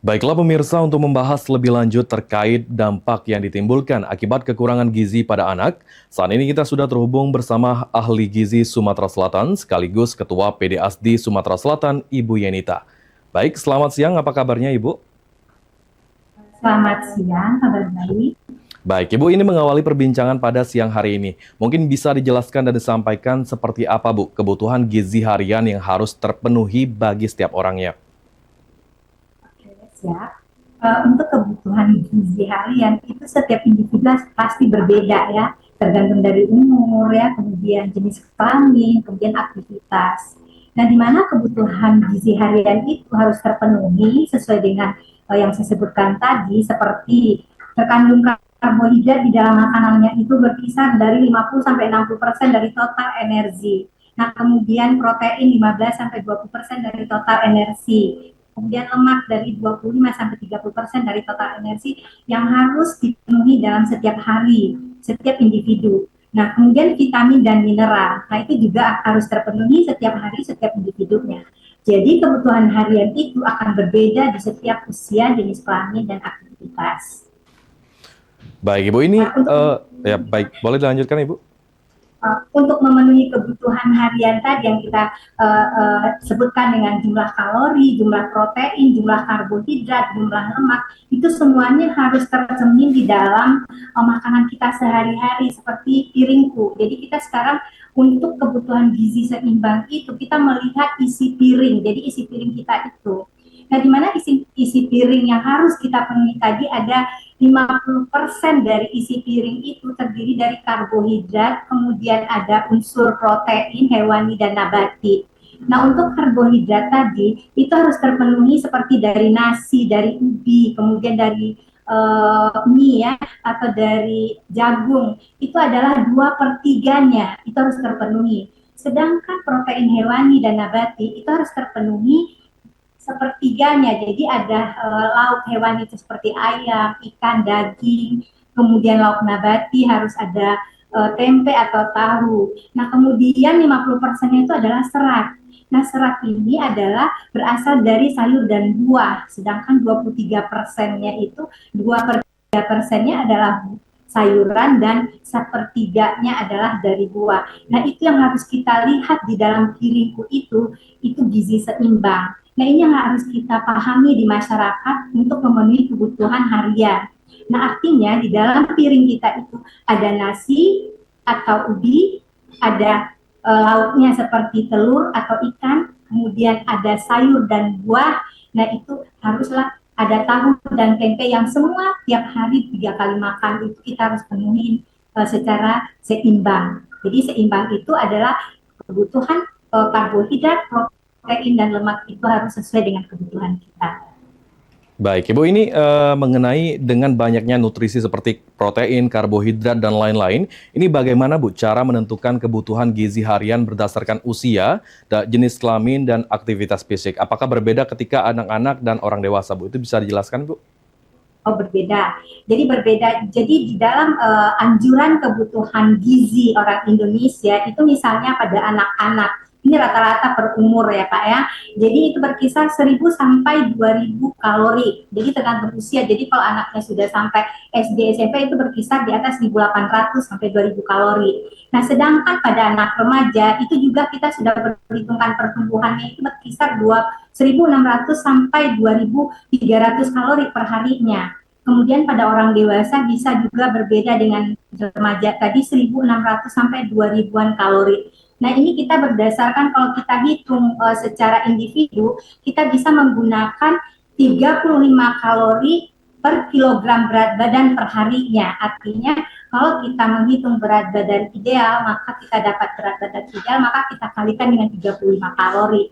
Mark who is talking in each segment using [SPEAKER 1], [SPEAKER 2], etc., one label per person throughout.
[SPEAKER 1] Baiklah pemirsa, untuk membahas lebih lanjut terkait dampak yang ditimbulkan akibat kekurangan gizi pada anak, saat ini kita sudah terhubung bersama ahli gizi Sumatera Selatan sekaligus Ketua PDASDI Sumatera Selatan, Ibu Yenita. Baik, selamat siang, apa kabarnya Ibu?
[SPEAKER 2] Selamat siang, kabar baik.
[SPEAKER 1] Baik, Ibu, ini mengawali perbincangan pada siang hari ini. Mungkin bisa dijelaskan dan disampaikan seperti apa, Bu, kebutuhan gizi harian yang harus terpenuhi bagi setiap orangnya.
[SPEAKER 2] Siap. Untuk kebutuhan gizi harian itu setiap individu pasti berbeda ya, tergantung dari umur ya, kemudian jenis kelamin, kemudian aktivitas. Nah, di mana kebutuhan gizi harian itu harus terpenuhi sesuai dengan yang saya sebutkan tadi, seperti terkandung karbohidrat di dalam makanannya itu berkisar dari 50 sampai 60% dari total energi. Nah, kemudian protein 15 sampai 20% dari total energi. Kemudian lemak dari 25 sampai 30% dari total energi yang harus dipenuhi dalam setiap hari, setiap individu. Nah, kemudian vitamin dan mineral. Nah, itu juga harus terpenuhi setiap hari, setiap individunya. Jadi, kebutuhan harian itu akan berbeda di setiap usia, jenis kelamin, dan aktivitas.
[SPEAKER 1] Baik, Ibu, ini,
[SPEAKER 2] Nah, untuk
[SPEAKER 1] ya baik, boleh dilanjutkan Ibu?
[SPEAKER 2] Untuk memenuhi kebutuhan harian tadi yang kita sebutkan dengan jumlah kalori, jumlah protein, jumlah karbohidrat, jumlah lemak, itu semuanya harus tercermin di dalam makanan kita sehari-hari seperti piringku. Jadi kita sekarang untuk kebutuhan gizi seimbang itu kita melihat isi piring. Jadi isi piring kita itu. Nah, di mana isi piring yang harus kita penuhi tadi ada 50% dari isi piring itu terdiri dari karbohidrat, kemudian ada unsur protein hewani dan nabati. Nah, untuk karbohidrat tadi itu harus terpenuhi seperti dari nasi, dari ubi, kemudian dari mie ya, atau dari jagung. Itu adalah 2/3-nya, itu harus terpenuhi. Sedangkan protein hewani dan nabati itu harus terpenuhi sepertiganya. Jadi ada lauk hewan itu seperti ayam, ikan, daging, kemudian lauk nabati harus ada tempe atau tahu. Nah, kemudian 50% itu adalah serat. Nah, serat ini adalah berasal dari sayur dan buah, sedangkan 23%-nya itu 2/3-nya adalah sayuran dan sepertiganya adalah dari buah. Nah, itu yang harus kita lihat di dalam piringku itu gizi seimbang. Nah, ini yang harus kita pahami di masyarakat untuk memenuhi kebutuhan harian. Nah, artinya di dalam piring kita itu ada nasi atau ubi, ada lauknya seperti telur atau ikan, kemudian ada sayur dan buah. Nah, itu haruslah ada tahu dan tempe yang semua tiap hari 3 kali makan itu kita harus penuhi secara seimbang. Jadi seimbang itu adalah kebutuhan karbohidrat, protein dan lemak itu harus sesuai dengan kebutuhan kita.
[SPEAKER 1] Baik, Ibu, ini mengenai dengan banyaknya nutrisi seperti protein, karbohidrat, dan lain-lain, ini bagaimana, Bu, cara menentukan kebutuhan gizi harian berdasarkan usia, jenis kelamin, dan aktivitas fisik? Apakah berbeda ketika anak-anak dan orang dewasa, Bu? Itu bisa dijelaskan, Bu?
[SPEAKER 2] Oh, berbeda. Jadi berbeda. Jadi di dalam anjuran kebutuhan gizi orang Indonesia itu misalnya pada anak-anak. Ini rata-rata per umur ya Pak ya. Jadi itu berkisar 1.000 sampai 2.000 kalori. Jadi tergantung usia. Jadi kalau anaknya sudah sampai SD SMP itu berkisar di atas 1.800 sampai 2.000 kalori. Nah, sedangkan pada anak remaja itu juga kita sudah perhitungkan pertumbuhannya itu berkisar 1.600 sampai 2.300 kalori per harinya. Kemudian pada orang dewasa bisa juga berbeda dengan remaja tadi 1.600 sampai 2.000-an kalori. Nah, ini kita berdasarkan kalau kita hitung secara individu, kita bisa menggunakan 35 kalori per kilogram berat badan per harinya. Artinya kalau kita menghitung berat badan ideal, maka kita dapat berat badan ideal, maka kita kalikan dengan 35 kalori.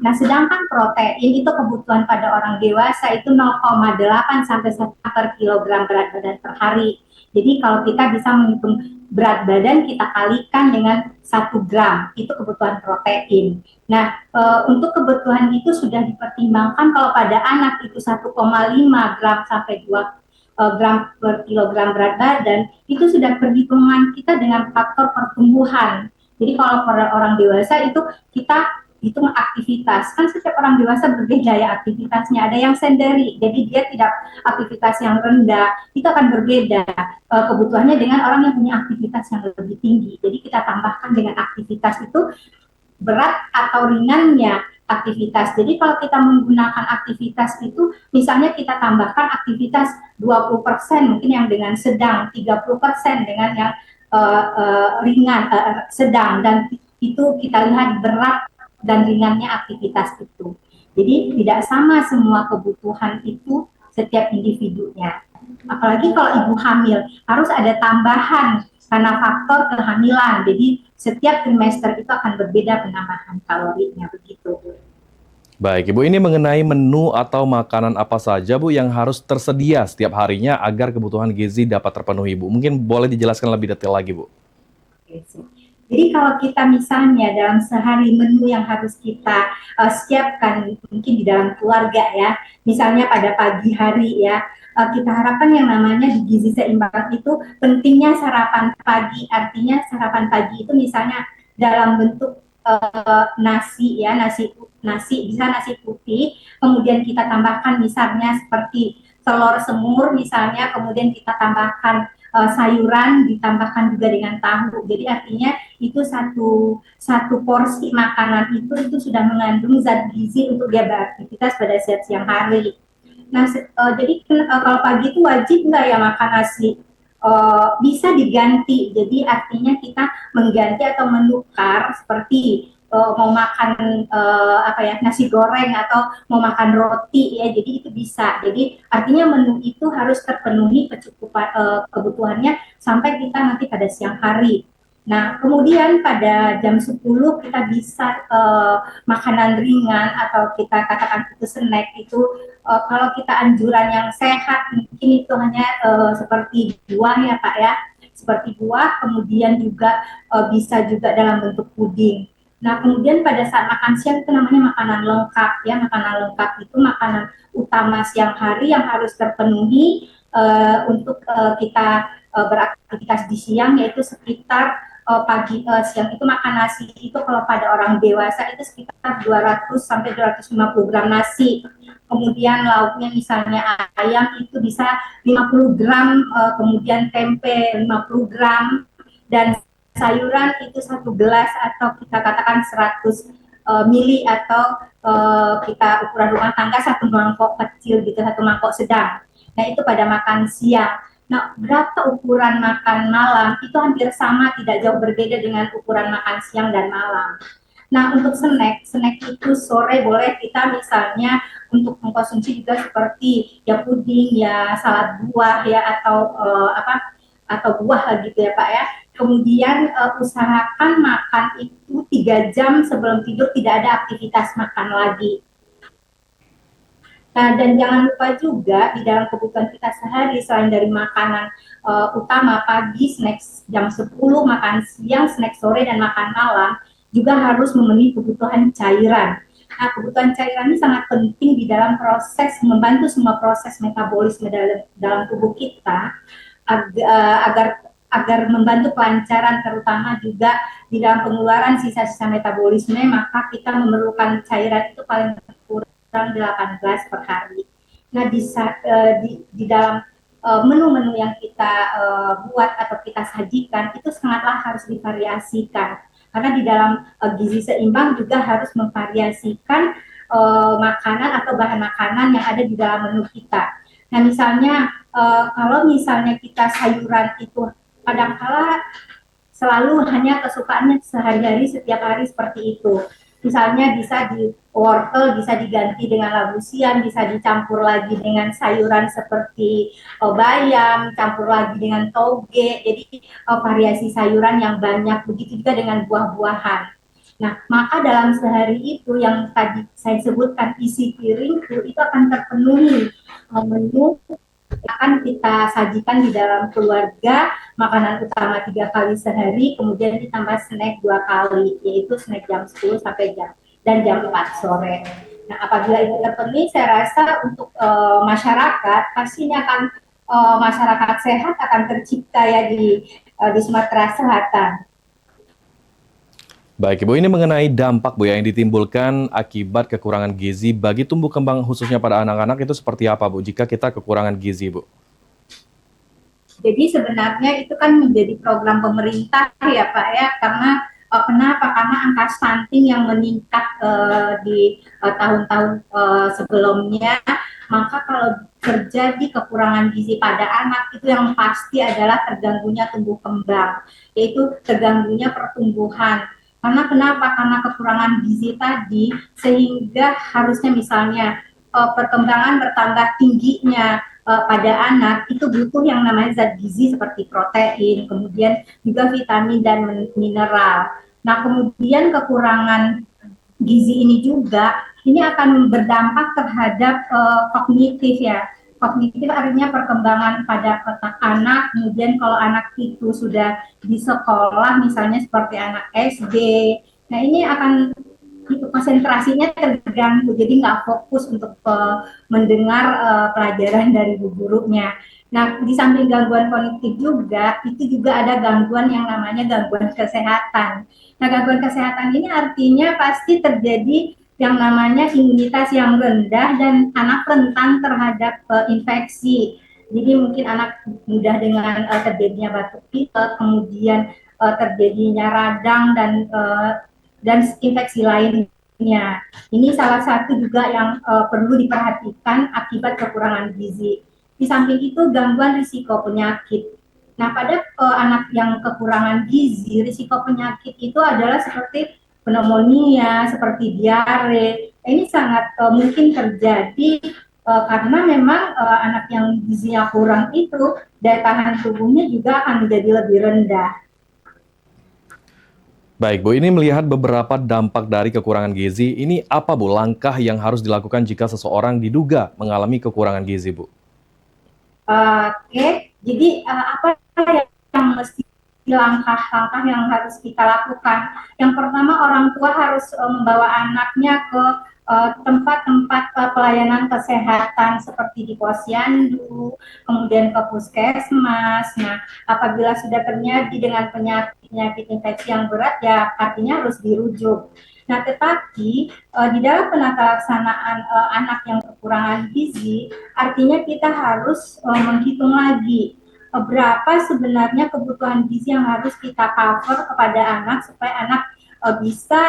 [SPEAKER 2] Nah, sedangkan protein itu kebutuhan pada orang dewasa itu 0,8 sampai 1 per kilogram berat badan per hari. Jadi kalau kita bisa menghitung berat badan, kita kalikan dengan 1 gram, itu kebutuhan protein. Nah, untuk kebutuhan itu sudah dipertimbangkan kalau pada anak itu 1,5 gram sampai 2 gram per kilogram berat badan, itu sudah perhitungan kita dengan faktor pertumbuhan. Jadi kalau pada orang dewasa itu kita hitung aktivitas. Kan setiap orang dewasa berbeda ya aktivitasnya. Ada yang sendiri, jadi dia tidak aktivitas yang rendah, itu akan berbeda kebutuhannya dengan orang yang punya aktivitas yang lebih tinggi. Jadi kita tambahkan dengan aktivitas itu berat atau ringannya aktivitas. Jadi kalau kita menggunakan aktivitas itu, misalnya kita tambahkan aktivitas 20% mungkin yang dengan sedang, 30% dengan yang ringan, sedang, dan itu kita lihat berat dan ringannya aktivitas itu. Jadi tidak sama semua kebutuhan itu setiap individunya. Apalagi kalau ibu hamil, harus ada tambahan karena faktor kehamilan. Jadi setiap trimester itu akan berbeda penambahan kalorinya begitu.
[SPEAKER 1] Baik, Ibu, ini mengenai menu atau makanan apa saja, Bu, yang harus tersedia setiap harinya agar kebutuhan gizi dapat terpenuhi, Bu. Mungkin boleh dijelaskan lebih detail lagi, Bu.
[SPEAKER 2] Jadi kalau kita misalnya dalam sehari menu yang harus kita siapkan mungkin di dalam keluarga ya, misalnya pada pagi hari ya, kita harapkan yang namanya di gizi seimbang itu pentingnya sarapan pagi, artinya sarapan pagi itu misalnya dalam bentuk nasi ya, nasi bisa nasi putih, kemudian kita tambahkan misalnya seperti telur semur misalnya, kemudian kita tambahkan sayuran, ditambahkan juga dengan tahu. Jadi artinya itu satu porsi makanan itu sudah mengandung zat gizi untuk dia beraktivitas pada siang hari. Nah, jadi kalau pagi itu wajib nggak ya makan nasi? Bisa diganti. Jadi artinya kita mengganti atau menukar seperti mau makan nasi goreng atau mau makan roti ya. Jadi itu bisa. Jadi artinya menu itu harus terpenuhi kebutuhannya sampai kita nanti pada siang hari. Nah, kemudian pada jam 10 kita bisa makanan ringan atau kita katakan itu snack itu kalau kita anjuran yang sehat mungkin itu hanya seperti buah ya Pak ya, seperti buah, kemudian juga bisa juga dalam bentuk puding. Nah, kemudian pada saat makan siang itu namanya makanan lengkap ya, makanan lengkap itu makanan utama siang hari yang harus terpenuhi untuk kita beraktivitas di siang, yaitu sekitar siang itu makan nasi itu kalau pada orang dewasa itu sekitar 200 sampai 250 gram nasi. Kemudian lauknya misalnya ayam itu bisa 50 gram, kemudian tempe 50 gram, dan sayuran itu 1 gelas atau kita katakan 100 mili atau kita ukuran rumah tangga 1 mangkok kecil gitu, 1 mangkok sedang. Nah itu pada makan siang. Nah, berapa ukuran makan malam itu hampir sama, tidak jauh berbeda dengan ukuran makan siang dan malam. Nah, untuk snack itu sore boleh kita misalnya untuk mengkonsumsi juga seperti ya puding, ya salad buah ya atau buah lah gitu ya Pak ya. Kemudian usahakan makan itu 3 jam sebelum tidur, tidak ada aktivitas makan lagi. Nah, dan jangan lupa juga di dalam kebutuhan kita sehari selain dari makanan utama pagi, snack jam 10, makan siang, snack sore, dan makan malam, juga harus memenuhi kebutuhan cairan. Nah, kebutuhan cairan ini sangat penting di dalam proses, membantu semua proses metabolisme dalam tubuh kita agar membantu kelancaran, terutama juga di dalam pengeluaran sisa-sisa metabolisme, maka kita memerlukan cairan itu paling kurang 8 gelas per hari. Nah, di dalam menu-menu yang kita buat atau kita sajikan itu sangatlah harus divariasikan. Karena di dalam gizi seimbang juga harus memvariasikan makanan atau bahan makanan yang ada di dalam menu kita. Nah, misalnya kalau misalnya kita sayuran itu kadangkala selalu hanya kesukaannya sehari-hari setiap hari seperti itu. Misalnya bisa di wortel, bisa diganti dengan labu siam, bisa dicampur lagi dengan sayuran seperti bayam, campur lagi dengan toge. Jadi variasi sayuran yang banyak, begitu juga dengan buah-buahan. Nah, maka dalam sehari itu yang tadi saya sebutkan isi piringku itu akan terpenuhi menu akan kita sajikan di dalam keluarga, makanan utama 3 kali sehari, kemudian ditambah snack 2 kali, yaitu snack jam 10 sampai jam 4 sore. Nah, apabila itu terpenuhi, saya rasa untuk masyarakat pastinya akan masyarakat sehat akan tercipta ya di Sumatera Selatan.
[SPEAKER 1] Baik Ibu, ini mengenai dampak Bu ya yang ditimbulkan akibat kekurangan gizi bagi tumbuh kembang khususnya pada anak-anak itu seperti apa Bu jika kita kekurangan gizi Bu?
[SPEAKER 2] Jadi sebenarnya itu kan menjadi program pemerintah ya Pak ya, karena kenapa? Karena angka stunting yang meningkat di tahun-tahun sebelumnya, maka kalau terjadi kekurangan gizi pada anak itu yang pasti adalah terganggunya tumbuh kembang, yaitu terganggunya pertumbuhan. Karena kenapa? Karena kekurangan gizi tadi sehingga harusnya misalnya perkembangan bertambah tingginya pada anak itu butuh yang namanya zat gizi seperti protein, kemudian juga vitamin dan mineral. Nah, kemudian kekurangan gizi ini juga ini akan berdampak terhadap kognitif ya. Kognitif artinya perkembangan pada otak anak. Kemudian kalau anak itu sudah di sekolah, misalnya seperti anak SD, nah ini akan itu konsentrasinya terganggu, jadi nggak fokus untuk mendengar pelajaran dari gurunya. Nah, di samping gangguan kognitif juga, itu juga ada gangguan yang namanya gangguan kesehatan. Nah, gangguan kesehatan ini artinya pasti terjadi yang namanya imunitas yang rendah dan anak rentan terhadap infeksi. Jadi mungkin anak mudah dengan terjadinya batuk pilek, kemudian terjadinya radang dan infeksi lainnya. Ini salah satu juga yang perlu diperhatikan akibat kekurangan gizi. Di samping itu gangguan risiko penyakit. Nah, pada anak yang kekurangan gizi, risiko penyakit itu adalah seperti pneumonia, seperti diare. Ini sangat mungkin terjadi karena memang anak yang gizinya kurang itu daya tahan tubuhnya juga akan menjadi lebih rendah.
[SPEAKER 1] Baik Bu, ini melihat beberapa dampak dari kekurangan gizi, ini apa Bu langkah yang harus dilakukan jika seseorang diduga mengalami kekurangan gizi Bu?
[SPEAKER 2] Oke, jadi apa yang mesti langkah-langkah yang harus kita lakukan? Yang pertama, orang tua harus membawa anaknya ke tempat-tempat pelayanan kesehatan seperti di posyandu, kemudian ke puskesmas. Nah, apabila sudah terjadi dengan penyakit infeksi yang berat, ya artinya harus dirujuk. Nah, tetapi di dalam penata laksanaan anak yang kekurangan gizi, artinya kita harus menghitung lagi berapa sebenarnya kebutuhan gizi yang harus kita cover kepada anak supaya anak bisa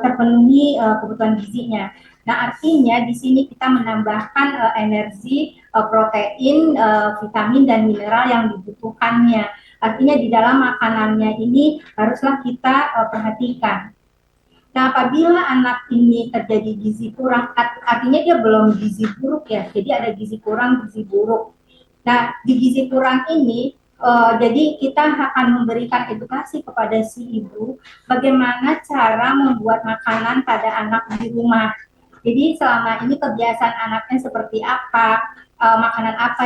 [SPEAKER 2] terpenuhi kebutuhan gizinya. Nah, artinya di sini kita menambahkan energi, protein, vitamin dan mineral yang dibutuhkannya. Artinya di dalam makanannya ini haruslah kita perhatikan. Nah, apabila anak ini terjadi gizi kurang, artinya dia belum gizi buruk ya, jadi ada gizi kurang, gizi buruk. Nah, di gizi kurang ini, jadi kita akan memberikan edukasi kepada si ibu bagaimana cara membuat makanan pada anak di rumah. Jadi selama ini kebiasaan anaknya seperti apa, makanan apa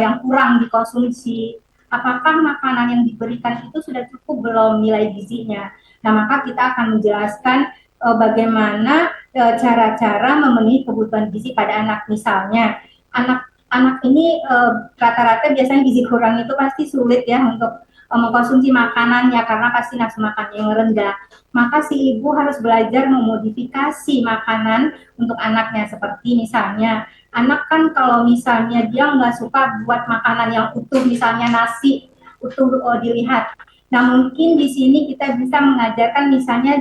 [SPEAKER 2] yang kurang dikonsumsi, apakah makanan yang diberikan itu sudah cukup belum nilai gizinya. Nah, maka kita akan menjelaskan bagaimana cara-cara memenuhi kebutuhan gizi pada anak. Misalnya, anak ini rata-rata biasanya gizi kurang itu pasti sulit ya untuk mengkonsumsi makanannya karena pasti nafsu makannya yang rendah. Maka si ibu harus belajar memodifikasi makanan untuk anaknya, seperti misalnya anak kan kalau misalnya dia nggak suka buat makanan yang utuh, misalnya nasi utuh dilihat. Nah, mungkin di sini kita bisa mengajarkan misalnya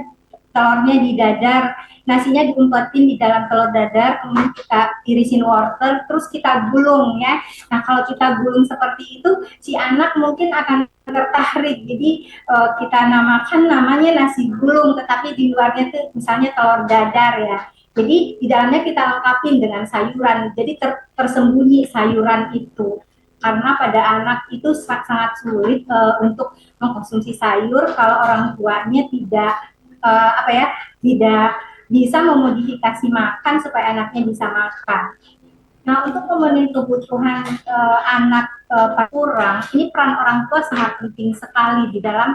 [SPEAKER 2] telurnya didadar, nasinya diumpetin di dalam telur dadar, kemudian kita irisin wortel, terus kita gulung ya. Nah, kalau kita gulung seperti itu, si anak mungkin akan tertarik. Jadi kita namakan namanya nasi gulung, tetapi di luarnya tuh misalnya telur dadar ya. Jadi di dalamnya kita lengkapin dengan sayuran, jadi tersembunyi sayuran itu. Karena pada anak itu sangat sulit untuk mengkonsumsi sayur kalau orang tuanya tidak bisa memodifikasi makan supaya anaknya bisa makan. Nah, untuk memenuhi kebutuhan anak kurang, ini peran orang tua sangat penting sekali di dalam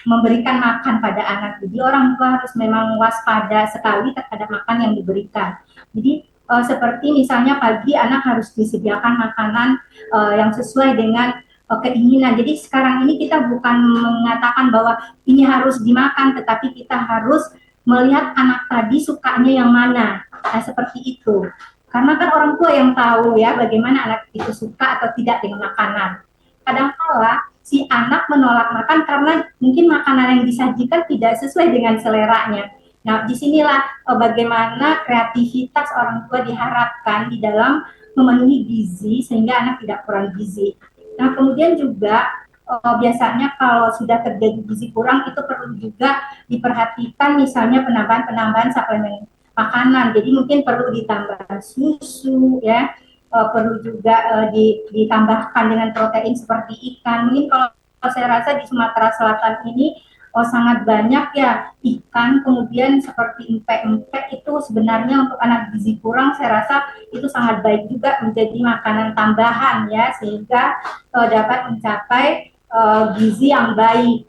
[SPEAKER 2] memberikan makan pada anak. Jadi orang tua harus memang waspada sekali terhadap makan yang diberikan. Jadi seperti misalnya pagi anak harus disediakan makanan yang sesuai dengan keinginan. Jadi sekarang ini kita bukan mengatakan bahwa ini harus dimakan, tetapi kita harus melihat anak tadi sukanya yang mana. Nah, seperti itu. Karena kan orang tua yang tahu ya bagaimana anak itu suka atau tidak dengan makanan. Kadang-kala si anak menolak makan karena mungkin makanan yang disajikan tidak sesuai dengan seleranya. Nah, disinilah bagaimana kreativitas orang tua diharapkan di dalam memenuhi gizi sehingga anak tidak kurang gizi. Nah, kemudian juga biasanya kalau sudah terjadi gizi kurang itu perlu juga diperhatikan misalnya penambahan-penambahan suplemen makanan. Jadi mungkin perlu ditambah susu ya, perlu juga ditambahkan dengan protein seperti ikan. Mungkin kalau saya rasa di Sumatera Selatan ini sangat banyak ya ikan, kemudian seperti empek-empek itu sebenarnya untuk anak gizi kurang saya rasa itu sangat baik juga menjadi makanan tambahan ya, sehingga dapat mencapai gizi yang baik.